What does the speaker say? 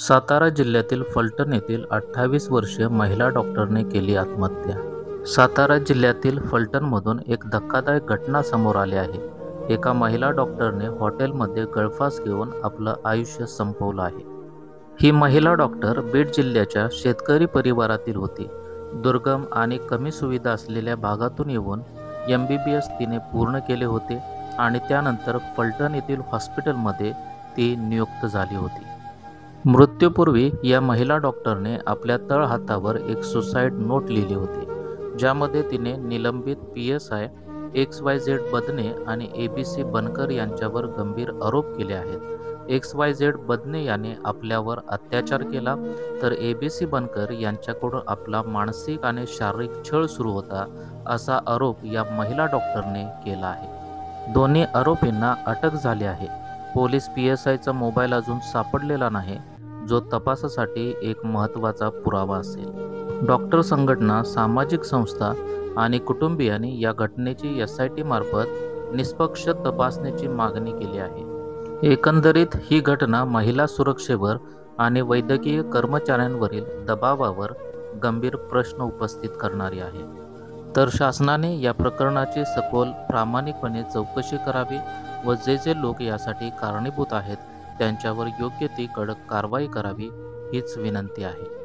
सातारा जिल्ह्यातील फलटण येथील 28 वर्षीय महिला डॉक्टरने केली आत्महत्या. सातारा जिल्ह्यातील फलटणमधून एक धक्कादायक घटना समोर आली आहे. एका महिला डॉक्टरने हॉटेलमध्ये गळफास घेऊन आपलं आयुष्य संपवलं आहे. ही महिला डॉक्टर बीड जिल्ह्याच्या शेतकरी परिवारातील होती. दुर्गम आणि कमी सुविधा असलेल्या भागातून येऊन MBBS तिने पूर्ण केले होते आणि त्यानंतर फलटण येथील हॉस्पिटलमध्ये ती नियुक्त झाली होती. मृत्यूपूर्वी या महिला डॉक्टरने आपल्या तळहातावर एक सुसाईड नोट लिहिली होती, ज्यामध्ये तिने निलंबित PSI XYZ बदने आणि ABC बनकर यांच्यावर गंभीर आरोप केले आहेत. XYZ बदने याने आपल्यावर अत्याचार केला, तर ABC बनकर यांच्याकडून आपला मानसिक आणि शारीरिक छळ सुरू होता, असा आरोप या महिला डॉक्टरने केला आहे. दोन्ही आरोपींना अटक झाली आहे. पोलीस PSIचा मोबाईल अजून सापडलेला नाही, जो तपासासाठी एक महत्त्वाचा पुरावा असेल. डॉक्टर संघटना, सामाजिक संस्था आणि कुटुंबियांनी या घटनेची SIT मार्फत निष्पक्ष तपासणीची मागणी केली आहे. एकंदरीत ही घटना महिला सुरक्षेवर आणि वैद्यकीय कर्मचाऱ्यांवरील दबावावर गंभीर प्रश्न उपस्थित करणारी आहे. तर शासनाने या प्रकरणाची सखोल प्रामाणिकपणे चौकशी करावी व जे लोक यासाठी कारणीभूत आहेत त्यांच्यावर योग्य ती कडक कारवाई करावी, हीच विनंती आहे.